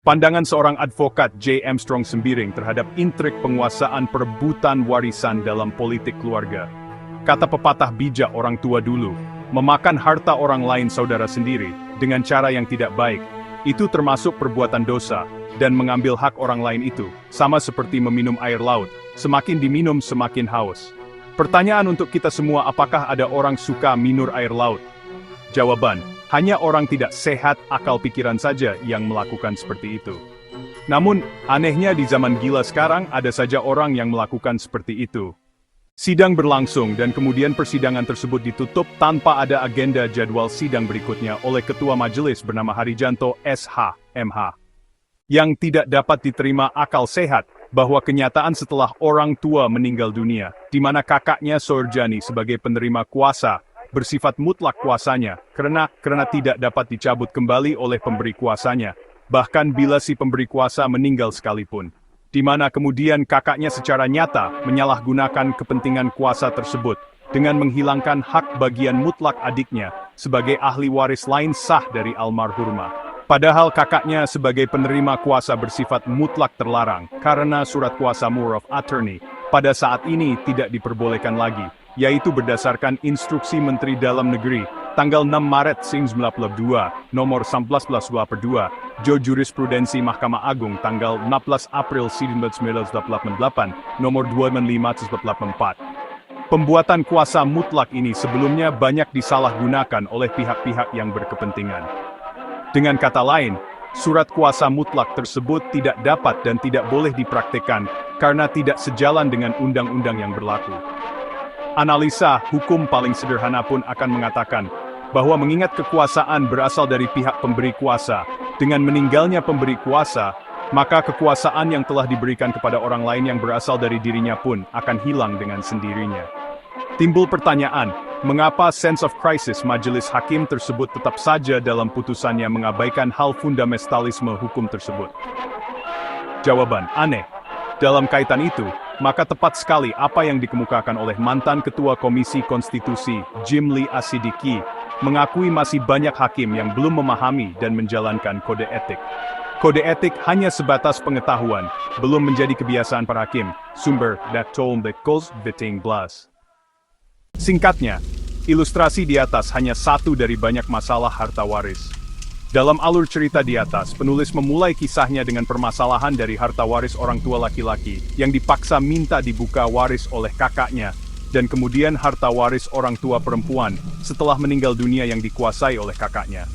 Pandangan seorang advokat J. Armstrong Sembiring terhadap intrik penguasaan perebutan warisan dalam politik keluarga. Kata pepatah bijak orang tua dulu, memakan harta orang lain saudara sendiri, dengan cara yang tidak baik, itu termasuk perbuatan dosa, dan mengambil hak orang lain itu, sama seperti meminum air laut, semakin diminum semakin haus. Pertanyaan untuk kita semua, apakah ada orang suka minum air laut? Jawaban, hanya orang tidak sehat akal pikiran saja yang melakukan seperti itu. Namun, anehnya di zaman gila sekarang ada saja orang yang melakukan seperti itu. Sidang berlangsung dan kemudian persidangan tersebut ditutup tanpa ada agenda jadwal sidang berikutnya oleh Ketua Majelis bernama Harijanto SH, MH. Yang tidak dapat diterima akal sehat, bahwa kenyataan setelah orang tua meninggal dunia, di mana kakaknya Soerjani sebagai penerima kuasa, bersifat mutlak kuasanya, karena tidak dapat dicabut kembali oleh pemberi kuasanya, bahkan bila si pemberi kuasa meninggal sekalipun. Di mana kemudian kakaknya secara nyata menyalahgunakan kepentingan kuasa tersebut, dengan menghilangkan hak bagian mutlak adiknya, sebagai ahli waris lain sah dari almarhumah. Padahal kakaknya sebagai penerima kuasa bersifat mutlak terlarang, karena surat kuasa Power of Attorney, pada saat ini tidak diperbolehkan lagi, yaitu berdasarkan instruksi Menteri Dalam Negeri, tanggal 6 Maret 1992, nomor 11/2/2, Jo Jurisprudensi Mahkamah Agung tanggal 16 April 1988, nomor 25/84. Pembuatan kuasa mutlak ini sebelumnya banyak disalahgunakan oleh pihak-pihak yang berkepentingan. Dengan kata lain, surat kuasa mutlak tersebut tidak dapat dan tidak boleh dipraktikkan, karena tidak sejalan dengan undang-undang yang berlaku. Analisa hukum paling sederhana pun akan mengatakan bahwa mengingat kekuasaan berasal dari pihak pemberi kuasa, dengan meninggalnya pemberi kuasa, maka kekuasaan yang telah diberikan kepada orang lain yang berasal dari dirinya pun akan hilang dengan sendirinya. Timbul pertanyaan, mengapa sense of crisis majelis hakim tersebut tetap saja dalam putusannya mengabaikan hal fundamentalisme hukum tersebut? Jawaban, aneh. Dalam kaitan itu, maka tepat sekali apa yang dikemukakan oleh mantan Ketua Komisi Konstitusi, Jim Lee Asidiki, mengakui masih banyak hakim yang belum memahami dan menjalankan kode etik. Kode etik hanya sebatas pengetahuan, belum menjadi kebiasaan para hakim. Sumber, that told the cause betting blast. Singkatnya, ilustrasi di atas hanya satu dari banyak masalah harta waris. Dalam alur cerita di atas, penulis memulai kisahnya dengan permasalahan dari harta waris orang tua laki-laki yang dipaksa minta dibuka waris oleh kakaknya, dan kemudian harta waris orang tua perempuan setelah meninggal dunia yang dikuasai oleh kakaknya.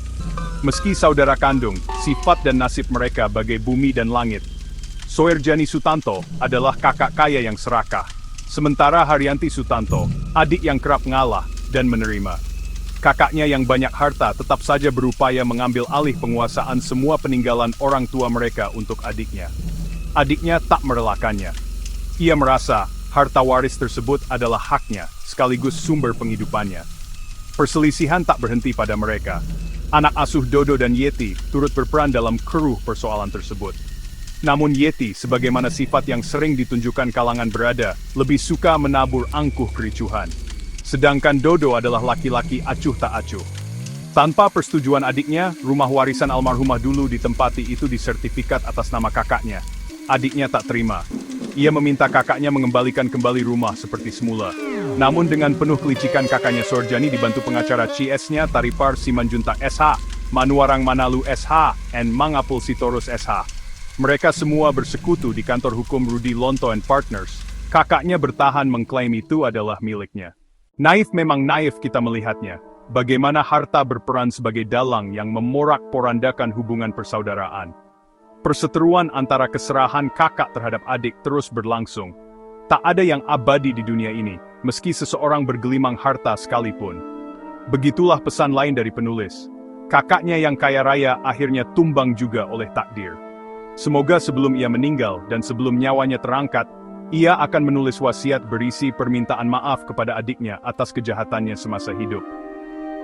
Meski saudara kandung, sifat dan nasib mereka bagai bumi dan langit. Soerjani Sutanto adalah kakak kaya yang serakah, sementara Haryanti Sutanto, adik yang kerap ngalah dan menerima. Kakaknya yang banyak harta tetap saja berupaya mengambil alih penguasaan semua peninggalan orang tua mereka untuk adiknya. Adiknya tak merelakannya. Ia merasa harta waris tersebut adalah haknya, sekaligus sumber penghidupannya. Perselisihan tak berhenti pada mereka. Anak asuh Dodo dan Yeti turut berperan dalam keruh persoalan tersebut. Namun Yeti, sebagaimana sifat yang sering ditunjukkan kalangan berada, lebih suka menabur angkuh kericuhan. Sedangkan Dodo adalah laki-laki acuh tak acuh. Tanpa persetujuan adiknya, rumah warisan almarhumah dulu ditempati itu disertifikat atas nama kakaknya. Adiknya tak terima. Ia meminta kakaknya mengembalikan kembali rumah seperti semula. Namun dengan penuh kelicikan kakaknya Soerjani dibantu pengacara CS-nya Taripar Simanjuntak SH, Manuarang Manalu SH, and Mangapul Sitorus SH. Mereka semua bersekutu di kantor hukum Rudy Lonto and Partners. Kakaknya bertahan mengklaim itu adalah miliknya. Naif memang naif kita melihatnya, bagaimana harta berperan sebagai dalang yang memorak-porandakan hubungan persaudaraan. Perseteruan antara keserahan kakak terhadap adik terus berlangsung. Tak ada yang abadi di dunia ini, meski seseorang bergelimang harta sekalipun. Begitulah pesan lain dari penulis. Kakaknya yang kaya raya akhirnya tumbang juga oleh takdir. Semoga sebelum ia meninggal dan sebelum nyawanya terangkat, ia akan menulis wasiat berisi permintaan maaf kepada adiknya atas kejahatannya semasa hidup.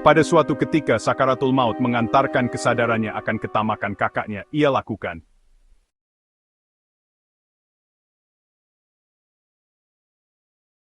Pada suatu ketika sakaratul maut mengantarkan kesadarannya akan ketamakan kakaknya, ia lakukan.